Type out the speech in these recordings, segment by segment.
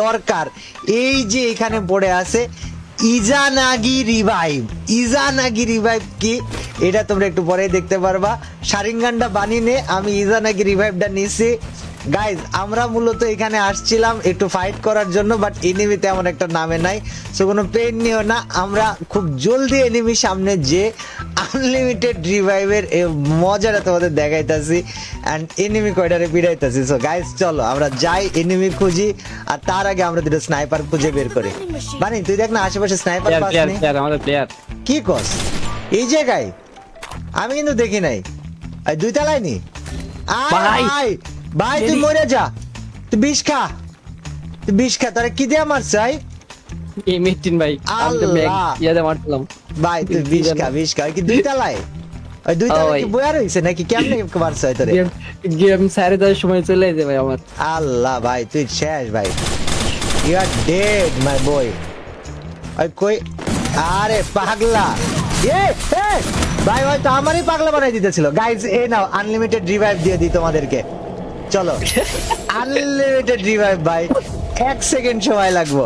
দরকার। এই যে এখানে পড়ে আছে ইজানাগি রিভাইভ কি এটা তোমরা একটু পরেই দেখতে পারবা। শারিঙ্গানটা বানিয়ে নে, আমি ইজানাগি রিভাইভটা নিছি। গাইজ আমরা মূলত এখানে আসছিলাম একটু ফাইট করার জন্য, বাট এনিমি তেমন একটা নামে নাই, সো কোনো পেন নিও না। আমরা খুব জলদি এনিমি সামনে যে আনলিমিটেড রিভাইভের মজাটা তোমাদের দেখাইতাছি অ্যান্ড এনিমি কয়টারে পিড়াইতাছি। সো গাইজ চলো আমরা যাই এনিমি খুঁজি, আর তার আগে আমরা দুটো স্নাইপার খুঁজে বের করি। মানে তুই দেখ না আশেপাশে স্নাইপার পাসনি? আমাদের প্লেয়ার কি কস এই জায়গায়? আমি কিন্তু দেখি নাই। এই দুই তলায় নি? ভাই। ভাই তুই মরে যা, তুই বিষ খা, তুই বিষ খা। তোরা কি দিয়ে মারছ? এই মিটিন ভাই আমি তো ব্যাগ ইয়াদে মারছিলাম ভাই তুই বিষ খা। কি দুই তলায়? ওই দুই তলায় কি বয়া রইছে নাকি? কেমনে মারছ তোরে? গেম 10:30 সময় চলে যায় ভাই আমার। আল্লাহ ভাই তুই শেষ ভাই, ইউ আর ডেড মাই বয়। ওই কই? আরে পাগলা এ ভাই তো আমারই পাগলা বানাই দিতেছিল। গাইজ এই নাও আনলিমিটেড রিভাইভ দিয়ে দিই তোমাদেরকে, চলো আনলিমিটেড রিভাইভ ভাই। 1 সেকেন্ড সময় লাগবো,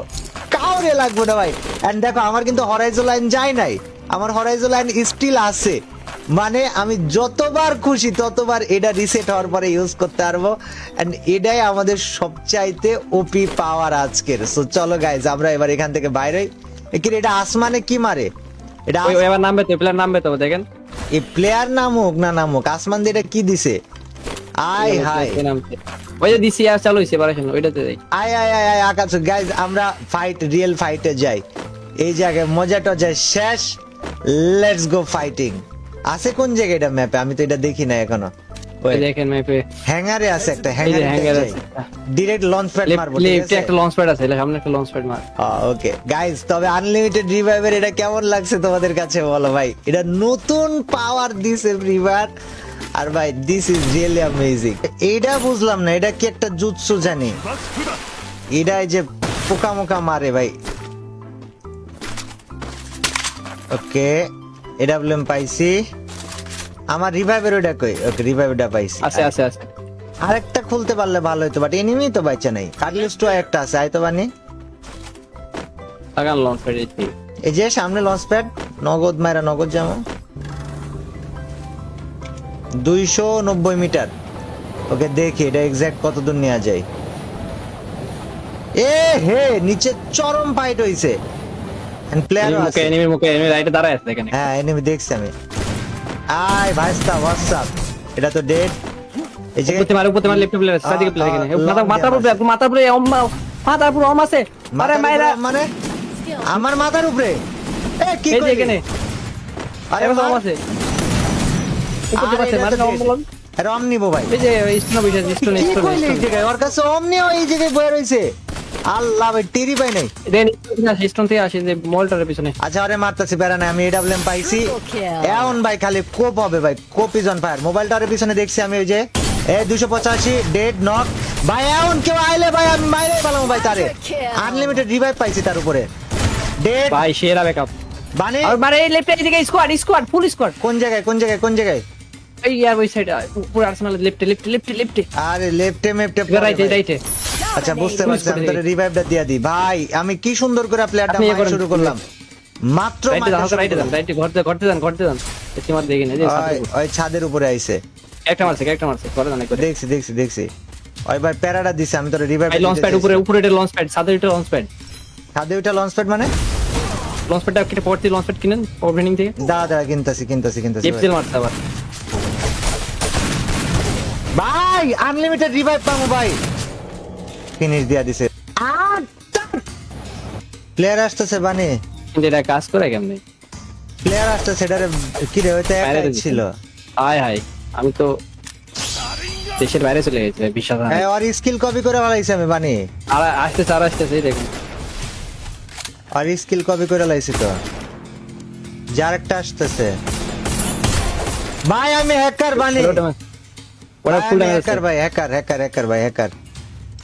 কাউরে লাগবো না ভাই। এন্ড দেখো আমার কিন্তু হরাইজন লাইন যায় নাই, আমার হরাইজন লাইন স্টিল আছে। মানে আমি যতবার খুশি ততবার এটা রিসেট হওয়ার পরে ইউজ করতে পারবো, এন্ড এটাই আমাদের সবচাইতে ওপি পাওয়ার আজকের। সো চলো গাইজ আমরা এবার এখান থেকে বাইরে। এটা আসমানে কি মারে? এটা ওই এবার নামবে তো, প্লেয়ার নামবে তো দেখেন। এই প্লেয়ার নামুক না নামুক, আসমান দিয়ে এটা কি দিছে? আই হাই ওই যে দিছি আর চালু হইছে পারেন ওইটাতে যাই। I I I I Akash. Guys আমরা ফাইট, রিয়েল ফাইটে যাই। এই জায়গায় মজাটা যায় শেষ। Let's go fighting. আছে কোন জায়গায় এটা ম্যাপে? আমি তো এটা দেখি না এখনো। ওই দেখেন ম্যাপে হ্যাঙ্গারে আছে একটা, হ্যাঙ্গার হ্যাঙ্গারে আছে। ডাইরেক্ট লঞ্চ প্যাড মারবো। লেফটে একটা লঞ্চ প্যাড আছে, সামনে একটা লঞ্চ প্যাড মার। ওকে গাইজ, তবে আনলিমিটেড রিভাইভের এটা কেমন লাগছে তোমাদের কাছে বলো ভাই? এটা নতুন পাওয়ার দিছে রিভার, আর ভাই দিস ইজ রিয়েলি অ্যামেজিং। এটা বুঝলাম না, এটা কি একটা জুৎসু জানি? এটা এই যে পোকা মোকা মারে ভাই। ওকে এটা বললাম পাইছি। আমার রিভাইভের ওটা কই? ওকে রিভাইভটা পাইছি। আছে আছে আছে। আরেকটা খুলতে পারলে ভালো হতো, বাট এনিমি তো বাইচা নাই। কার্লিস্ট একটা আছে, আই তো বানি লাগান লঞ্চ প্যাড। এই যে সামনে লঞ্চ প্যাড, নগদ মাইরা নগদ জামা। 290 মিটার। ওকে দেখি এটা এক্সাক্ট কত দূর নেওয়া যায়। এ হে নিচে চরম ফাইট হইছে। এন্ড প্লেয়ারও আছে। এনিমি মুখে এনিমি রাইটে দাঁড়ায় আছে দেখেন। হ্যাঁ এনিমি দেখছি আমি। আয় ভাইস্তা হোয়াটসঅ্যাপ, এটা তো ডেড। এই যে উপরে মার লেফট প্লেয়ার আছে, সাদিকে প্লেয়ার এখানে। মাথার উপরে অম আছে। আরে মাইরা মানে আমার মাথার উপরে এ কি এই যে কইলি? এখানে আরে অম আছে। উপরে পাশে মারে অম বলন। রম নিবো ভাই। এই যে স্টোন বিশাল স্টোন কি কইলি এই জায়গায়? ওর কাছে অম নিও, এই জায়গায় বয়ে রইছে। আল্লাহ ভাই টেরি পাই নাই। দেন স্টোন থেকে আসে যে মলটার পিছনে। আচ্ছা আরে মারতাছি বেরা না, আমি এডব্লিউএম পাইছি। এখন ভাই খালি কোপ হবে ভাই, কোপ ইজ অন ফায়ার। মোবাইলটার পিছনে দেখছি আমি ওই যে 285 ডেড নক ভাই। এখন কেউ আইলে ভাই আমি মাইরে পেলাম ভাই তারে। আনলিমিটেড রিভাইভ পাইছি তার উপরে, ডেড ভাই সেরা ব্যাকআপ। বানি আর মারে লেফট এদিকে স্কোয়াড ফুল স্কোয়াড। কোন জায়গায় কোন জায়গায় কোন জায়গায়? এই ইয়ার ওই সাইড পুরো আর্সেনাল লেফটে। আরে লেফটে মেপটে রাইটে। আচ্ছা বুঝতে পারছি, আমি তোরে রিভাইভটা দিয়া দিই ভাই। আমি কি সুন্দর করে প্লেয়ারটা আপনি মারা শুরু করলাম মাত্র। রাইটে ঘরতে যান। সীমার দেখি না যে ওই ছাদের উপরে আইছে। একটা মারছে করে জানা করে। দেখছি ওই ভাই প্যারাডা দিছে, আমি তোরে রিভাইভ। লঞ্চ প্যাড উপরে এটা লঞ্চ প্যাড, সাথে এটা লঞ্চ প্যাড। ছাদে ওইটা লঞ্চ প্যাড মানে? লঞ্চ প্যাডটা কেটে পড়তে লঞ্চ প্যাড কিনেন ওভেনিং থেকে। দাঁড়া কিনতাছি এফসেল মারতে আবার ভাই। আনলিমিটেড রিভাইভ পামু ভাই। ফিনিশ দিয়া দিছে। প্লেয়ার আসতেছে বানি, কিন্তু এটা কাজ করে কেমনে? প্লেয়ার আসতেছে। এটারে কি রে হইতে একাই ছিল। হাই আমি তো দেশের বাইরে চলে গেছে বিশ্বাস হয়। হ্যাঁ, আর স্কিল কপি করে ফেলাইছি আমি বানি। আর আসতেছে দেখুন। আর স্কিল কপি করে লাইছি তো। যার একটা আসতেছে ভাই। আমি হ্যাকার বানি। ওরা ফুল হ্যাকার ভাই, হ্যাকার ভাই, হ্যাকার।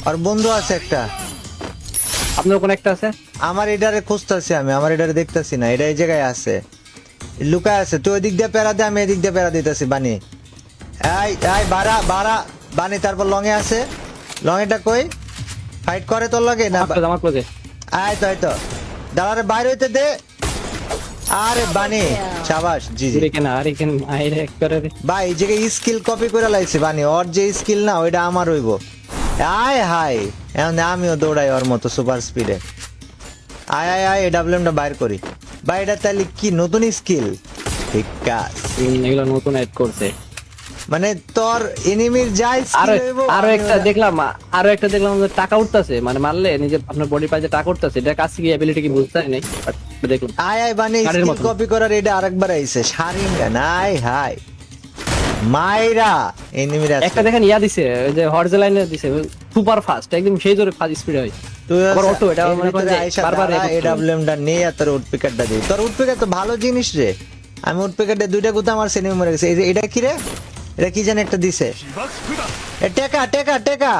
আর বন্ধু আছে একটা। আপনার কোন একটা আছে? আমার এটারে খুঁজতেছি আমি, আমার এটারে দেখতেছি না। এটা এই জায়গায় আছে, লুকায় আছে। তুই ওই দিক দিয়ে প্যারা দে, আমি এদিক দিয়ে প্যারা দিতেছি বানি। এই বাড়া বানি। তারপর লং এ আছে। লং এটা কই? ফাইট করে তোর লগে না? আমার ক্লোজে আয় তো দাঁড়ারে বাইরে হইতে দে। আরে বানি শাবাশ, জি জি কেন আর এখানে আইরে এক করে রে। ভাই। এই জায়গায় স্কিল কপি করে লাইছে বানি, ওর যে স্কিল না ওইটা আমার হইব। আয় হাই, এখন আমিও দৌড়াই ওর মতো সুপার স্পিডে। আয় আয় আয়, এডাব্লিউএমটা বাইর করি ভাই। এটা তাহলে কি নতুন স্কিল? ঠিক আছে, এগুলো নতুন এড করছে। মানে তোর এনিমির যা আরো স্কিল হইব। আরো একটা দেখলাম যে টাকা উঠতেছে, মানে মারলে নিজে আপনার বডি পাইতে টাকা উঠতেছে। এটা কাছে কি এবিলিটি কি বুঝতে নাই, বাট দেখলাম আয় আয় বানি শাড়ির স্কিল মতো। কপি করার এটা আরেকবার আইছে শারিঙ্গা। নাই হাই মাইরা এনিমিরা একটা দেখেন ইয়া দিছে, ওই যে হর্জ লাইনে দিছে সুপার ফাস্ট, একদম সেই জোরে ফাস্ট স্পিড হয়। তুই আবার অটো, এটা মনে করেন যে বারবার এডাব্লিউএমটা নিয়ে তোর উডপিকারটা দিই। তোর উডপিকার তো ভালো জিনিস রে। আমি উডপিকারটা দুইটা গুতা আমার সিনেমা মরে গেছে। এই যে এটা কি রে? এটা কি জানি একটা দিছে। এ টেকা টেকা টেকা।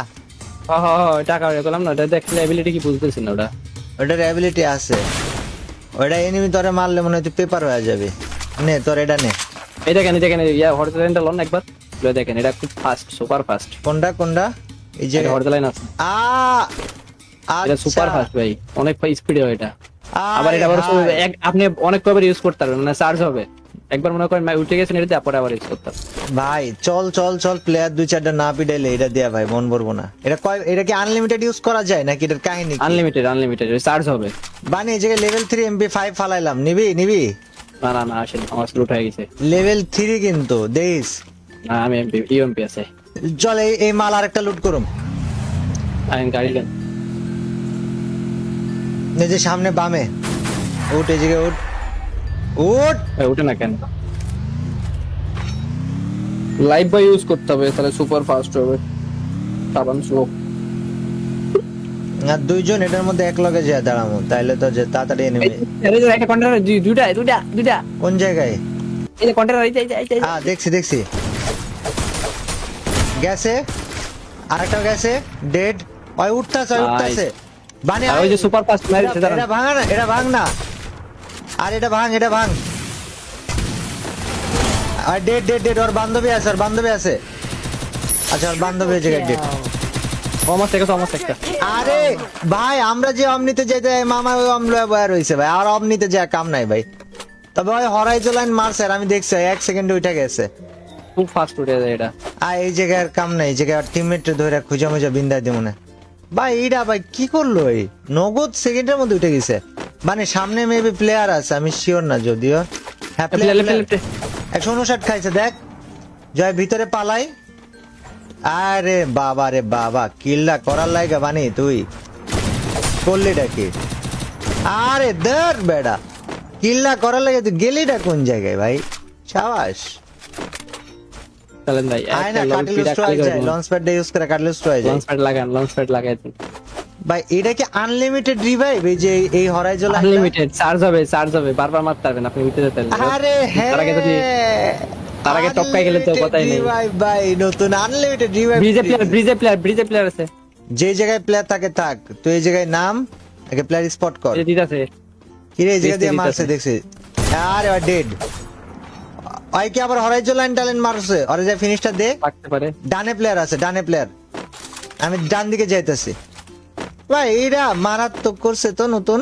টাকা বললাম না, এটা দেখলে এবিলিটি কি বুঝতেছি না। ওটা ওটার অ্যাবিলিটি আছে। ওটা এনিমি তোরে মারলে মনে হয় তুই পেপার হয়ে যাবে। নে তোর এটা নে। এই দেখেন ইয়া হর্জ লাইনটা লন একবার, এটা দেখেন, এটা খুব ফাস্ট, সুপার ফাস্ট। কোনটা কোনটা? এই যে হর্জ লাইন আছে, আ এটা সুপার ফাস্ট ভাই, অনেক স্পিড হয় এটা। আবার এটা আপনি অনেক কবার ইউজ করতে পারবেন, মানে চার্জ হবে। একবার মনে করেন উঠে গেছেন এটা পরে আবার ইউজ করতে পারবেন। ভাই চল চল চল, প্লেয়ার দুই চারটা না পিটাইলে এটা দেয়া ভাই মন ভরবো না। এটা কি আনলিমিটেড ইউজ করা যায় নাকি এটার কাহিনী কি? আনলিমিটেড চার্জ হবে। বানি এই জায়গায় লেভেল 3 MP5 ফালাইলাম, নিবি? না আসেন, আমার লুট হয়ে গেছে। লেভেল 3 কিন্তু দেইস। না আমি ইউএমপি আছে। চল এই মাল আরেকটা লুট করুম। আইন গাড়ি দেন, এই যে সামনে বামে উঠ, এই জায়গায় উঠ। উঠে না কেন? লাইভ বয় ইউজ করতে হবে, তাহলে সুপার ফাস্ট হবে। সাবান স্লো। আর দুইজন এটার মধ্যে এক লগে যায় দাঁড়ামু, তাইলে তো যে তাড়াতাড়ি এনিমি। একটা কন্টেনার, দুইটা। কোন জায়গায়? এই যে কন্টেনার, এই যে দেখছি গেছে। আরেকটা গেছে, ডেড। ওই উঠতাছে বানি। আর ওই যে সুপার ফাস্ট মারিছে, এটা ভাঙ না, এটা ভাঙ না। আর এটা ভাঙ। আর ডেড ওর বান্ধবী আছে। আচ্ছা ওর বান্ধবী এই জায়গায় ডেড। অলমোস্ট একটা। আরে ভাই আমরা যে অমনিতে যেতে মামা ওই অমলা বয়া রইছে ভাই, আর অমনিতে যা কাম নাই ভাই। তবে ওই হরাইজো লাইন মারছে আর আমি দেখছি 1 সেকেন্ডে উঠে গেছে। খুব ফাস্ট উঠে যায় এটা। আর এই জায়গায় আর কাম নাই, এই জায়গায় টিমমেট ধরে খুঁজা মুজা বিন্দায় দিব না ভাই। এইটা ভাই কি করলো? এই নগদ সেকেন্ডের মধ্যে উঠে গেছে। মানে সামনে মেবি প্লেয়ার আছে, আমি শিওর না যদিও। হ্যাঁ প্লেয়ার 159 খাইছে দেখ। জয় ভিতরে পালাই। আরে বাবা রে বাবা, কিল্লা করার লাইগা বানি তুই করলিটা কি? আরে দর বেড়া, কিল্লা করার লাগে তুই গেলিটা কোন জায়গায় ভাই? সাবাস। চলেন ভাই, আয় না কাটল স্ট্রাইক যায়, লঞ্চ প্যাড ইউজ করে কাটল স্ট্রাইক যায়। লঞ্চ প্যাড লাগাই দেন ভাই। এটা কি আনলিমিটেড রিভাইভ? এই যে এই হরাইজো লাইন আনলিমিটেড চার্জ হবে, বারবার মারতে পারবেন আপনি উঠে যেতে। আরে হ্যাঁ, তার আগে টপকাই গেলে তো কথাই নেই। রিভাইভ ভাই, নতুন আনলিমিটেড রিভাইভ। ব্রিজে প্লেয়ার আছে। যে জায়গায় প্লেয়ার থাকে থাক, তুই এই জায়গায় নাম, আগে প্লেয়ার স্পট কর। এই দিতাছে কি রে এই জায়গা দিয়ে মারছে দেখছি। আরে ওই ডেড। ওই কি আবার হরাইজো লাইন ট্যালেন্ট মারছে? আরে যা ফিনিশটা দে। থাকতে পারে। ডানে প্লেয়ার আছে, ডানে প্লেয়ার। আমি ডান দিকে যাইতেছি ভাই। এইটা মারাত্মক করছে তো নতুন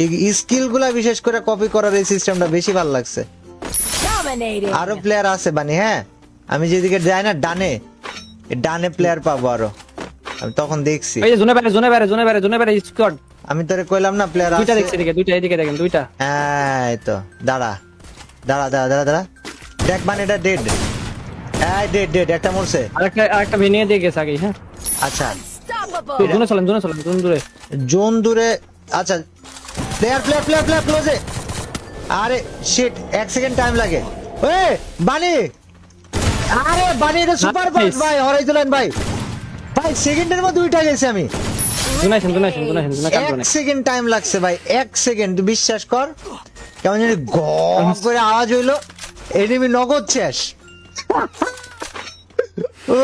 এই স্কিল গুলা, বিশেষ করে কপি করার এই সিস্টেমটা বেশি ভালো লাগছে। আরো প্লেয়ার আছে বানি। হ্যাঁ আমি যেদিকে যাই না ডানে প্লেয়ার পাবো আরো, আমি তখন দেখছি। এই যে জোনে বাইরে স্কোয়াড। আমি তোরে কইলাম না প্লেয়ার আছে। দুইটা দেখছি এদিকে দেখেন দুইটা। হ্যাঁ এই তো দাঁড়া। দেখ মানে এটা ডেড। হ্যাঁ ডেড একটা মরছে। আরেকটা ভেনিয়ে দিয়ে গেছে আগে। হ্যাঁ আচ্ছা জোনে চলেন দূরে। জোন দূরে। আচ্ছা প্লেয়ার ক্লোজে। আরে শিট, 1 সেকেন্ড টাইম লাগে। ওই বানি, আরে বানি এটা সুপার ফাস্ট ভাই। হরাইজো লাইন ভাই সেকেন্ডের মধ্যে উঠে গেছে আমি। জোনাইছেন 1 সেকেন্ড টাইম লাগছে ভাই, 1 সেকেন্ড। তুই বিশ্বাস কর, কেমন জানি গ করে আওয়াজ হইলো, এনিমি নগদ শেষ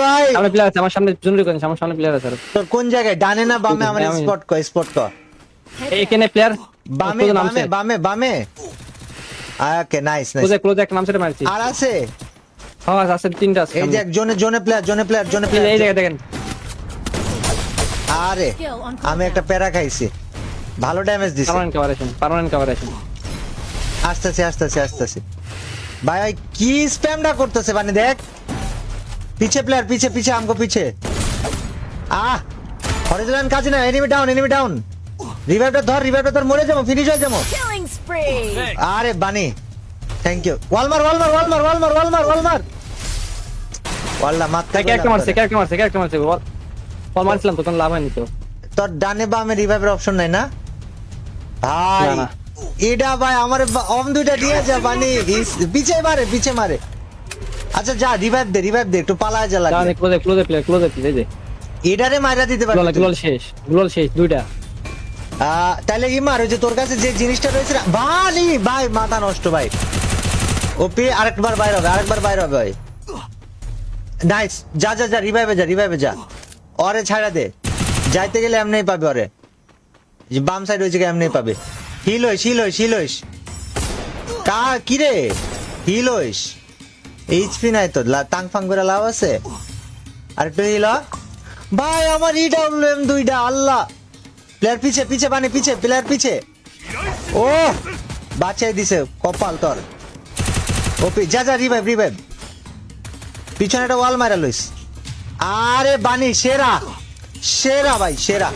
ভাই। আমার প্লেয়ার আছে, আমার সামনে জোনে করেন, আমার সামনে প্লেয়ার আছে। তোর কোন জায়গায়, ডানে না বামে? আমার স্পট কর। এখানে প্লেয়ার বামে। Okay nice. ক্লোজ একটা নাম সেটা মারছি। আর আছে? হ্যাঁ আছে, তিনটা আছে। এই যে জোনে প্লেয়ার। এই জায়গা দেখেন। আরে আমি একটা প্যারা খাইছি, ভালো ড্যামেজ দিছে। পার্মানেন্ট কভারেশন আসতেছি ভাই। ভাই কি স্প্যামটা করতেছে মানে দেখ, পিছে প্লেয়ার, পিছে আমগো পিছে। হরিজোন কাজে না, এনিমি ডাউন। রিভাইভটা ধর, মরে যাবো, ফিনিশ হয়ে যাবো। Killing spree. আরে বানি, থ্যাংক ইউ। ওয়ালমার ওয়াল্লা মারতে ক্যারেক্টার মারছে বল মারছিলাম তো, কোনো লাভ হয়নি তো। তোর ডানে বামে রিভাইভের অপশন নাই না ভাই? না। এটা ভাই আমার অম দুইটা দিয়ে যা বানি, পিছে মারে। আচ্ছা যা, রিভাইভ দে, একটু পালায় যা লাগে। ক্লোজে প্লে যে এটারে মাইরা দিতে পারবি তুই। গ্লোল শেষ দুইটা। তাহলে ইমার ওই যে তোর কাছে যে জিনিসটা রয়েছে না ভাই, মাথা নষ্ট ভাই। ওপি আরেকবার বাইরে হবে ভাই। নাইস, যা রিভাইভে যা। ওরে ছাড়া দে, যাইতে গেলে এমনিই পাবে ওরে। যে বাম সাইড হয়েছে এমনিই পাবে। হিল হইস কি রে, হিল হইস। এইচপি নাই তো, টাং ফাং করে লাভ আছে। আর একটু হিল ভাই। আমার ইডাব্লিউএম দুইটা, আল্লাহ। প্লেয়ার পিছে বানি, প্লেয়ার পিছে। ও বাঁচাই দিছে, কপাল তোর। ওপি যা রিভাইভ। পিছনে একটা ওয়াল মারা লইস। আরে বানি সেরা ভাই, সেরা।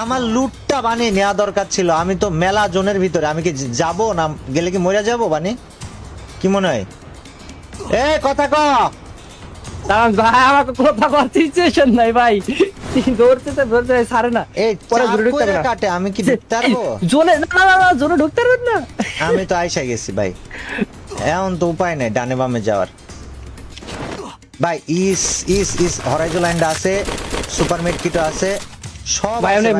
আমার লুটটা বানি নেওয়া দরকার ছিল। আমি তো মেলা জোনের ভিতরে, আমি কি যাবো না? গেলে কি মরে যাবো বানি? কি মনে হয়? কথা ক। দাঁড়ান ভাই, আমাকে কথা বলার সিচুয়েশন নাই ভাই। ধরতে ছাড়ে না। পরে ঢুকতে পারবে না কাটে, আমি কি ঢুকতে পারবো? জোনে ঢুকতে পারবেন না। আমি তো আইসা গেছি ভাই, এখন তো উপায় নাই ডানে বামে যাওয়ার ভাই। হরাইজো লাইনটা আছে, সুপার মেড কিট আছে, সব ভাই। আছে।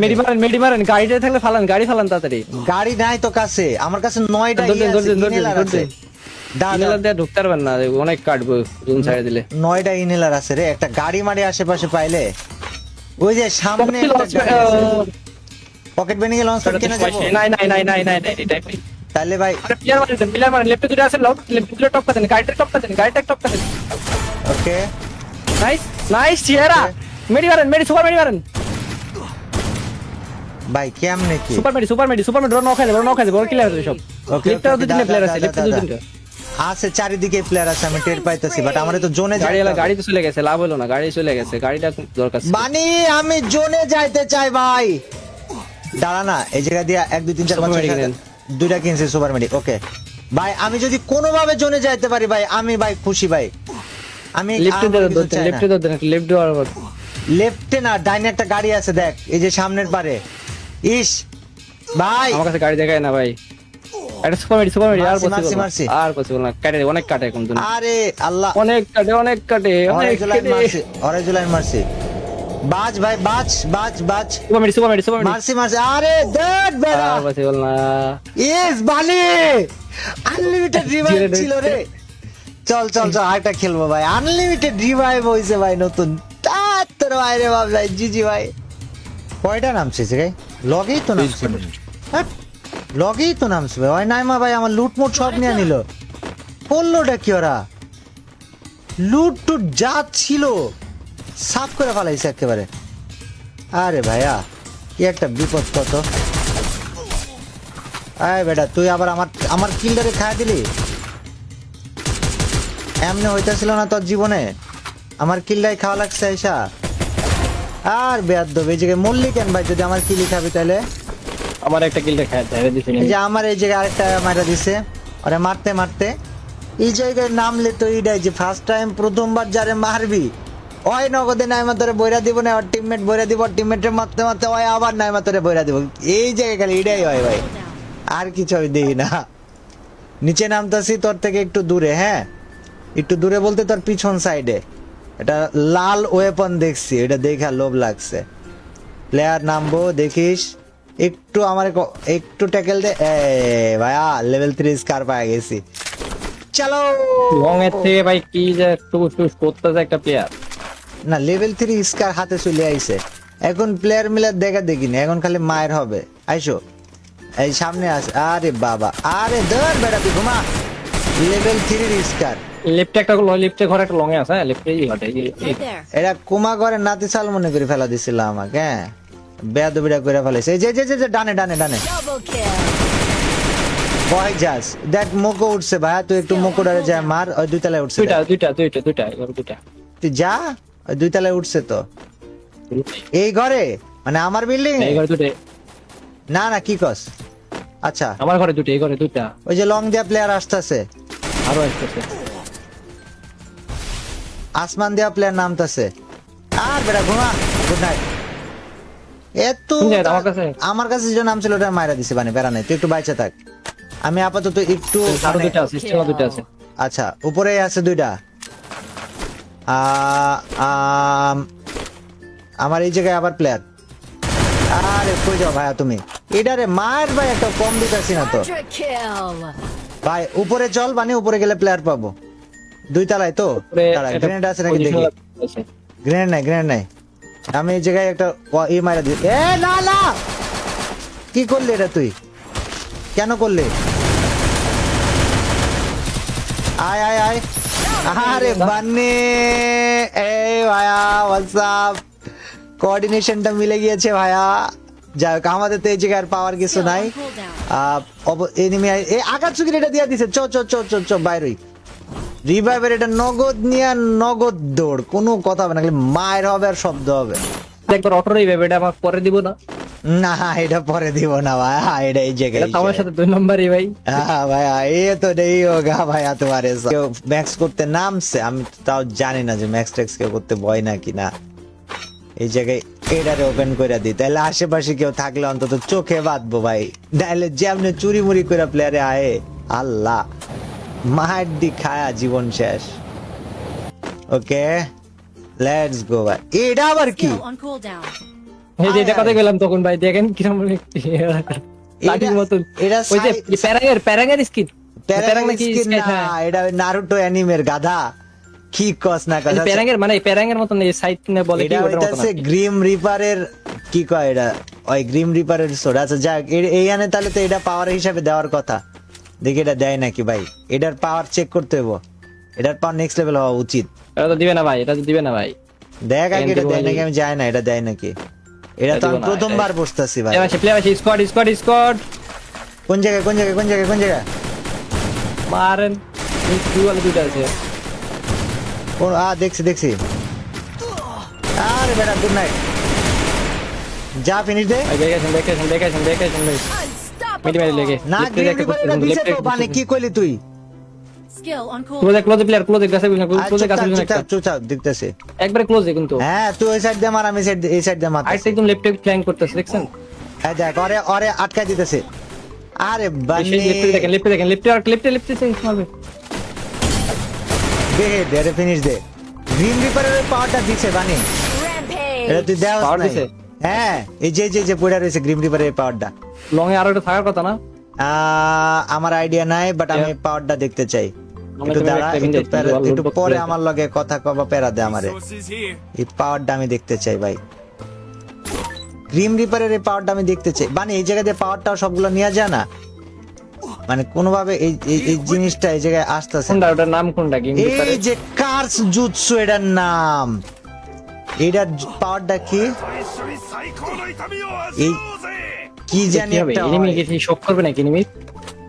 মেডি মারেন, গাড়িতে থাকলে ফালান, গাড়ি ফালান তাড়াতাড়ি। গাড়ি নাই তো কাছে, আমার কাছে 9টা ইনহেলার আছে। ইনহেলার দিয়ে ঢুকতে পারবেন না, অনেক কাটবো জুম ছেড়ে দিলে। 9টা ইনহেলার আছে রে। একটা গাড়ি মারি আশেপাশে পাইলে, ওই যে সামনে পকেট বেনিং এ লঞ্চ প্যাড কিনা যাবো। নাই তাহলে ভাই প্লেয়ার মারেন, লেফটে দুটো আছে, লেফট দুটো টপকা দেন, গাড়িটা টপকা দেন। Okay nice চিয়ারা। মেডি সুপার মেডি মারেন ভাই। কেমনে কি সুপার মেডি ওরা নক খাইছে বড় কিলার আছে সব। লেফটে দুটো প্লেয়ার আছে, লেফটে দুটো আছে, চারিদিকে প্লেয়ার আছে, আমি টের পাইতেছি। বাট আমারে তো জোনে গাড়ি তো চলে গেছে, লাভ হলো না, গাড়ি চলে গেছে, গাড়িটা দরকার ছিল। বানি আমি জোনে যাইতে চাই ভাই। দাঁড়া না, এই জায়গা দিয়ে 1 2 3 4 5 6 দুইটা কিনছি সুপার মেডি। ওকে ভাই, আমি যদি কোনোভাবে জোনে যাইতে পারি ভাই, আমি ভাই খুশি ভাই। আমি লেফটে না, ডাইনে একটা গাড়ি আছে দেখ, এই যে সামনের পারে। ইস ভাই, আমার কাছে গাড়ি দেখায় না ভাই। এটা সুপার মেডি মারছি। আর পসিবল না, কাটে অনেক কাটে এখন। আরে আল্লাহ, অনেক কাটে। হরাইজো লাইন মারছি। বাজ ভাই, বাজ। সুপার মেডি মারছি। আরে দেখ বেড়া, আর পসিবল না। ইস বালি, আনলিমিটেড রিভাইভ ছিল রে। চল আরেকটা খেলবো ভাই। আনলিমিটেড রিভাইভ হইছে ভাই নতুন। তোর বাইরে বাপ ভাই, জিজি ভাই। কয়টা নামছে ভাই? লগেই তো নামছে ভাই। ওই নাইমা ভাই আমার লুটমুট সব নিয়ে নিল। করলোটা কি ওরা? লুট টুট যা ছিল সাফ করে ফেলাইছে একেবারে। আরে ভাইয়া, কি একটা বিপদ কত। আয় বেটা, তুই আবার আমার কিলটারে খায় দিলি। এমনি হইতেছিল না তোর জীবনে, আমার কিলটাই খাওয়া লাগছে আইসা। আর বেয়াদব, এই জায়গায় মল্লি কেন ভাই? যদি আমার কিলি খাবি তাহলে আমার একটা কিলটা খায় দিছে। এই যে আমার এই জায়গায় আরেকটা মারা দিছে। ওরে মারতে এই জায়গায় নামলে তো এইটাই যে ফার্স্ট টাইম, প্রথমবার যারে মারবি ওই নগদে নাইমা তোরে বইরা দিব না, ওর টিমমেট বইরা দিব, টিমমেটের মারতে ওই আবার নাইমা তোরে বইরা দিব। এই জায়গায় খালি এটাই হয় ভাই, আর কিছু আমি দেখি না। নিচে নামতেছি তোর থেকে একটু দূরে, হ্যাঁ একটু দূরে বলতে তোর পিছন সাইডে এটা লাল ওয়েপন দেখছি, এটা দেখা লোভ লাগছে। প্লেয়ার নামবো দেখিস, একটু আমার একটু ট্যাকেল দে। ভাইয়া লেভেল 3 স্কার পাই গেছি। চলো লং এর থেকে ভাই কি যে টুস করতেছে একটা প্লেয়ার। না, লেভেল 3 স্কার হাতে চলে আইছে। এখন প্লেয়ার মিলার দেখা দেখিনি, এখন খালি মায়ের হবে। আইসো, এই সামনে আস। আরে বাবা, আরে ধর বেটা তুই ঘুমা। লেভেল 3 রিস্কার। লেফটে একটা লেফটে ঘরে একটা লং এ আছে, হ্যাঁ লেফটে এই ঘরে Right there. এরা কুমা ঘরে নাতি চাল মনে করে ফেলা দিছিল আমাকে, হ্যাঁ বেয়াদবিটা করে ফেলাইছে। এই যে যে যে যে ডানে ডানে ডানে Double kill. ভয় যাস, দেখ মোকো উঠছে ভাই, তুই একটু মোকোডারে যায় মার, ওই দুই তলায় উঠছে দুইটা দেখ। দুইটা দুইটা দুইটা এবার দুইটা তুই যা, ওই দুই তলায় উঠছে তো এই ঘরে, মানে আমার বিল্ডিং। এই ঘরে দুইটা, না না কি কস, আচ্ছা আমার ঘরে দুইটা, এই ঘরে দুইটা, ওই যে লং দিয়া প্লেয়ার আসতেছে, আরো আসতেছে। আসমান দিয়া প্লেয়ার নামতেছে। আর বেটা ঘুমা, গুড নাইট। এত কোন জায়গায়? আমার কাছে? আমার কাছে যে নাম ছিল ওটা মাইরা দিছে, মানে বেড়া নাই, তুই একটু বাইচা থাক। আমি আপাতত একটু আরো মানে- দুইটা আছে, স্টিল দুইটা আছে। আচ্ছা উপরে আছে দুইটা। আমার এই জায়গায় আবার প্লেয়ার। আরে কই যাও ভাইয়া তুমি, এটারে মায়ের ভাই একটা কম দিতেছি না তো Quadra kill. ভাই। উপরে চল, মানে উপরে গেলে প্লেয়ার পাবো। দুই তলায় তো, উপরে একটা গ্রেনেড আছে নাকি দেখি। positional আছে। গ্রেনেড নাই, গ্রেনেড নাই। আমি এই জায়গায় একটা ই মারা দিই। এ না না, কি করলি এটা তুই, কেন করলি? আয় আয় আয়, আরে বান্নে, এই ভাইয়া হোয়াটসঅ্যাপ, কোঅর্ডিনেশনটা মিলে গিয়েছে ভাইয়া। যাই হোক, আমাদের তো এই জায়গায় পাওয়ার কিছু Skill নাই। on cooldown. এনিমি এই আকাশচুকির এটা দিয়া দিছে, চ চ চ চ চ বাইরই। রিভাইভের এটা নগদ নিয়া নগদ দৌড়, কোনো কথা হবে না, খালি মায়ের হবে আর শব্দ হবে। একবার অটো রিভাইভ, এটা আমার পরে দিব না, না এটা পরে দিব না ভাই, এটা এই জায়গায় এটা তো আমার সাথে 2 নম্বরই ভাই। হ্যাঁ ভাইয়া, এ তো নেই হোগা ভাইয়া তোমারে। কেউ ম্যাক্স করতে নামছে, আমি তো তাও জানি না যে ম্যাক্স ট্যাক্স কেউ করতে ভয় নাকি না। এই জায়গায় এটারে ওপেন করে দিই, তাহলে আশেপাশে কেউ থাকলে অন্তত চোখে বাঁধবো ভাই, নাহলে যেমনি চুরি মুড়ি করে প্লেয়ারে আয়ে আল্লাহ মাহাড্ডি খায়া জীবন শেষ। ওকে লেটস গো ভাই। এটা আবার কি? Skill on cooldown. এই যে এটা কথা গেলাম তখন ভাই, দেখেন কিরকম লাঠির মতন। এটা ওই যে size- প্যারাঙ্গের স্কিন, প্যারাং নাকি skin না, এটা নারুটো অ্যানিমের গাধা। কি কস না কস, প্যারাঙ্গের মানে প্যারাঙ্গের মতন এই সাইড নে বলে কি এটা ওটার মতন হইতাছে আর কি। গ্রিম রিপারের, কি কয় এটা, ওই গ্রিম রিপারের সোড। আচ্ছা যাক, এই আনে তাহলে তো এটা পাওয়ার হিসাবে দেওয়ার কথা। দেখি এটা দেয় নাকি ভাই, এটার পাওয়ার চেক করতে হইব, এটার পাওয়ার নেক্সট লেভেল হওয়া উচিত। এটা তো দিবে না ভাই, এটা তো দিবে না ভাই। দেখ আগে এটা দেয় দিব নাকি, ভাই। আমি জানি না এটা দেয় নাকি। এটা তো এটা আমি দিব না, প্রথমবার বসতেছি ভাই। প্লেয়ার আছে স্কোয়াড স্কোয়াড স্কোয়াড কোন জায়গায় কোন জায়গায় কোন জায়গায় কোন জায়গায়? মারেন, এই দুইটা দুইটা আছে। কোন দেখছি দেখছি। আরে বেটা গুড নাইট, যা ফিনিশ দে। ভাই দেখেছেন দেখেছেন দেখেছেন দেখেছেন ভাই, মিডি মেরে লেগে না গ্রিন রিপারের দিছে তো, মানে কি কইলি তুই? Skill on ক্লোজে cooldown. ক্লোজে প্লেয়ার ক্লোজে গাছে ক্লোজে গাছে একটা চুপচাপ দেখতেছি। একবারে ক্লোজে কিন্তু হ্যাঁ তুই ওই সাইড দিয়ে মার, আমি এই সাইড দিয়ে মারতেছি। আইটা একদম লেফটে ফ্ল্যাঙ্ক করতেছে, দেখছেন? হ্যাঁ দেখ, ওরে ওরে আটকাই দিতেছে। আরে বানি সেই লেফটে দেখেন লেফটে দেখেন লেফটে আর লেফটে লেফটে মারবে। দে দে রে ফিনিশ দে। গ্রিন রিপারের পাওয়ারটা দিছে বানি, এটা Rampage. তুই দেওয়াস Power নাই। দিছে? হ্যাঁ এই যে যে যে পড়ে রয়েছে গ্রিন রিপারের পাওয়ারটা। লং এ আরো একটা থাকার কথা না? আমার আইডিয়া নাই, বাট আমি পাওয়ারটা দেখতে চাই। আমি একটু তো দাঁড়া, একটা একটু ইনজেক্ট প্যারা- করবো, একটু লোড পরে করতে আমার লগে কথা কবা, প্যারা দে আমারে। Sources here. এই পাওয়ারটা আমি দেখতে চাই ভাই, গ্রিম রিপারের এই পাওয়ারটা আমি দেখতে চাই। মানে এই জায়গা দিয়ে পাওয়ারটাও সবগুলো নিয়ে যায় না, মানে কোনোভাবে এই এই জিনিসটা এই জায়গায় আসতেছে। কোনটা ওটার নাম কোনটা গেম এই যে কার্স জুৎসু, এটার নাম, এটার পাওয়ারটা কি, 一緒に最高の痛みを味এইわおうぜ কি জানি কি হবে? একটা এনিমি হয়। কি শক করবে নাকি এনিমি?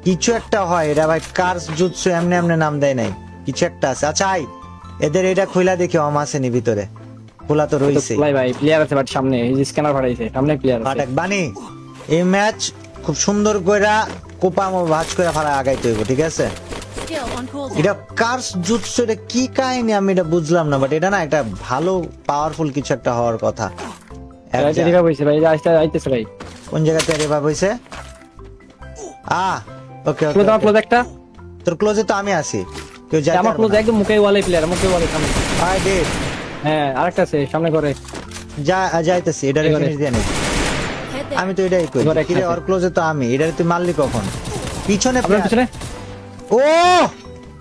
কিছু একটা হয়, এটা ভাই কার্স জুৎসু এমনি এমনি নাম দেয় নাই, কিছু একটা আছে। আচ্ছা আই এদের এটা খুইলা দেখি, অম আসেনি ভিতরে, খোলা তো রইছে। ভাই ভাই প্লেয়ার আছে বাট সামনে এই যে স্ক্যানার ফাটাইছে, সামনে প্লেয়ার আছে। ফাটাক বানি, এই ম্যাচ খুব সুন্দর কইরা কোপামো ভাঁজ করে ফালা আগাইতে হইব, ঠিক আছে? Skill on cooldown. এটা কার্স জুৎসু, এটা কি কাহিনী আমি এটা বুঝলাম না, বাট এটা না একটা ভালো পাওয়ারফুল কিছু একটা হওয়ার কথা। এক এটা যা- রিভাইভ হইছে ভাই, এটা আসতে আইতেছে ভাই। কোন জায়গাতে রিভাইভ হইছে? ওকে ক্লোজ আমার ক্লোজ একটা, তোর ক্লোজে তো আমি আছি, কেউ যায় আমার ক্লোজ একদম মুখে ওয়ালে প্লেয়ার, মুখে ওয়ালে সামনে। আই ডিড হ্যাঁ আরেকটা আছে সামনে করে। যাইতেছি, এটা এবারে। ফিনিশ দিয়ে নি। Head there. আমি তো এটাই কই, এবারে কি রে একসাথে। ওর ক্লোজে তো আমি, এটা তুই মারলি কখন? পিছনে আপনার player। পিছনে ও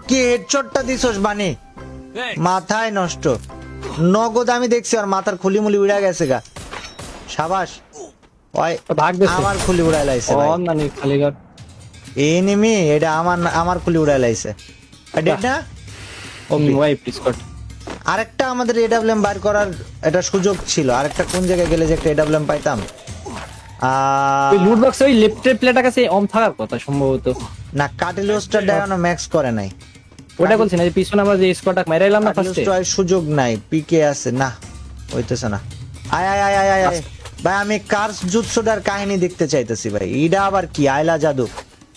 কি হেডশটটা দিছস বানি, মাথায় নষ্ট। নগদ আমি দেখছি আর মাথার খুলি মুলি উড়া গেছে গা। সাবাস ওই ও ভাগ দিছে। আমার খুলি উড়াই লাইছে ভাই। অন নানি খালি ঘর। এনিমি এটা আমার কুলি উড়াই লাইছে ডেড না ওয়াইপ স্কট আরেকটা আমাদের এডব্লিউএম বার করার এটা সুযোগ ছিল আরেকটা কোন জায়গায় গেলে যে একটা এডব্লিউএম পাইতাম ওই লুট বক্সে ওই লেফটের প্লেটার কাছে অম থাকার কথা সম্ভবত। না কাটিলিস্টার ডায়নো ম্যাক্স করে নাই ওটা বলছি না যে পিছনে আমরা যে স্কটটা মেরাইলাম না ফার্স্টে, কাটিলিস্টার সুযোগ নাই পিকে আছে না হইতেছে না আয় আয় আয় আয় আয় আয় ভাই আমি কার্স জুৎসুডার কাহিনী দেখতে চাইতেছি ভাই এটা আবার কি আয়লা জাদু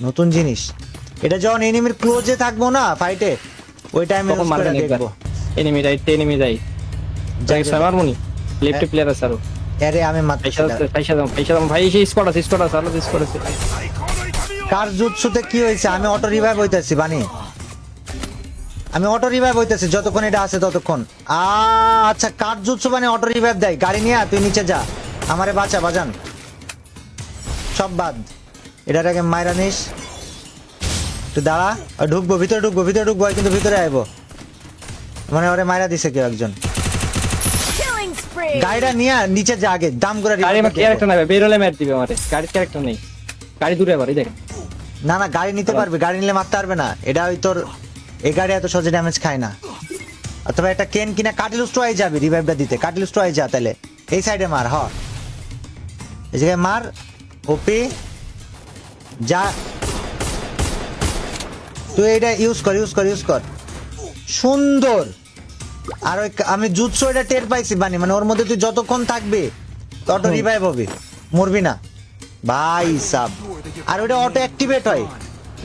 নতুন জিনিস এটা যখন এনিমির ক্লোজে থাকবো না ফাইটে ওই টাইমে তখন মারবেন একবার দেখবো এনিমি রাইট এনিমি রাইট যাই সামার মনি লেফট প্লেয়ার আছে আরো আরে আমি মাত্র পয়সা দাম ভাই সেই স্কট আছে আলো স্কট আছে। 最高の痛みを কার জুৎসুতে কি হয়েছে আমি অটো রিভাইভ হইতেছি বানি আমি অটো রিভাইভ হইতেছি যতক্ষণ এটা আছে ততক্ষণ আচ্ছা কার জুৎসু মানে অটো রিভাইভ দেয় গাড়ি নিয়ে তুই নিচে যা আমারে বাজান সব বাদ এটার আগে মাইরা নিস তুই দাঁড়া ঢুকবো ভিতরে ঢুকবো কিন্তু ভিতরে আইবো মানে ওরে মাইরা দিছে কেউ একজন Killing spree. গাড়িটা নিয়ে নিচে যা আগে দাম করে গাড়ি revive আমার দিয়ে ক্যারেক্টার দেবো। নাই বেরোলে মার দিবে আমারে গাড়ির ক্যারেক্টার নেই গাড়ি দূরে আবার এই দেখ না গাড়ি নিতে পারবে গাড়ি নিলে মারতে পারবে না এটা ওই তোর এই গাড়ি এত সহজে ড্যামেজ খায় না অথবা একটা কেন কিনা কাটিলুস্টো আই যাবে রিভাইভটা দিতে কাটিলুস্টো আই যা তাহলে এই সাইডে মার এই জায়গায় মার ওপি যা তুই এটা ইউজ কর সুন্দর আর ওই আমি জুৎসু এটা টের পাইছি বানি মানে ওর মধ্যে তুই যতক্ষণ থাকবে তত রিভাইভ হবে মরবি না ভাই সাব আর ওটা অটো অ্যাক্টিভেট হয়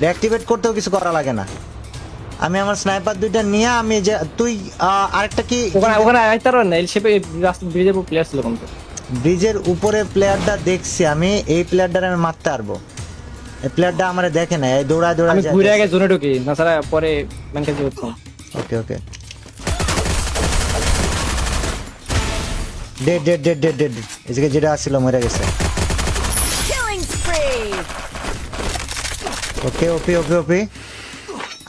অ্যাক্টিভেট করতেও কিছু করা লাগে না আমি আমার স্নাইপার দুইটা নিয়ে আমি যে তুই আরেকটা কি ওখানে আইতে পারবেন না এই শেপে রাস্তা ব্রিজের উপর প্লেয়ার ছিল কোন ব্রিজের উপরে প্লেয়ারটা দেখছি আমি এই প্লেয়ারটার আমি মারতে পারবো এই প্লেয়ারটা আমারে দেখে না এই দৌড়ায় আমি ঘুরে আগে যায় জোনে ঢুকি না ছাড়া পরে ম্যানকে যেতাম ওকে ডেড এই জায়গায় যেটা আসছিল মরে গেছে Killing spree. ওকে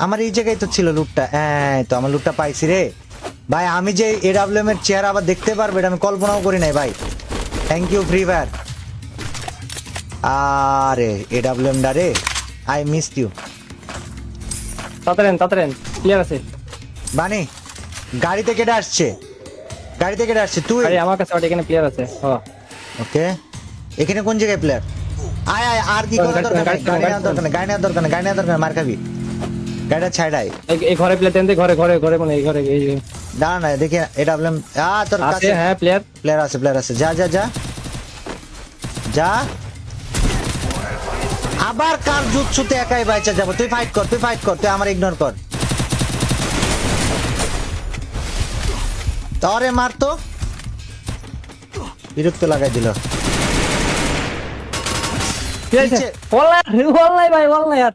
আমার এই জায়গায় তো ছিল লুটটা হ্যাঁ তো আমার লুটটা পাইছি রে ভাই আমি যে এডব্লিউএম এর চেহারা আবার দেখতে পারবে এটা আমি কল্পনাও করি নাই ভাই থ্যাংক ইউ ফ্রি ফায়ার আরে এডব্লিউএম ডা রে আই মিস ইউ তাড়াতাড়ি প্লেয়ার আছে বানি গাড়ি থেকে আসছে তুই আরে আমার কাছে ওটা এখানে প্লেয়ার আছে হ্যাঁ ওকে এখানে কোন জায়গায় প্লেয়ার আয় আর কি করার দরকার নেই গাড়ি নেওয়ার দরকার নেই মার খাবি গাড়িটা ছাড়াই এই ঘরে প্লেয়ার দেন ঘরে মানে এই ঘরে এই দাঁড়া না দেখি এডব্লিউএম তোর আছে কাছে হ্যাঁ প্লেয়ার আছে যা আবার কার জুৎসুতে একাই বাইচা যাব তুই ফাইট কর তুই আমার ইগনোর কর তরে মার তো বিরক্ত লাগাই দিল কি আছে নিচে। ওয়াল্লাহি ভাই ওয়াল্লাহি यार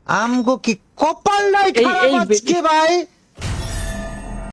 আমগো কি কপাল নাই এই- খারাপ এই আজকে ভাই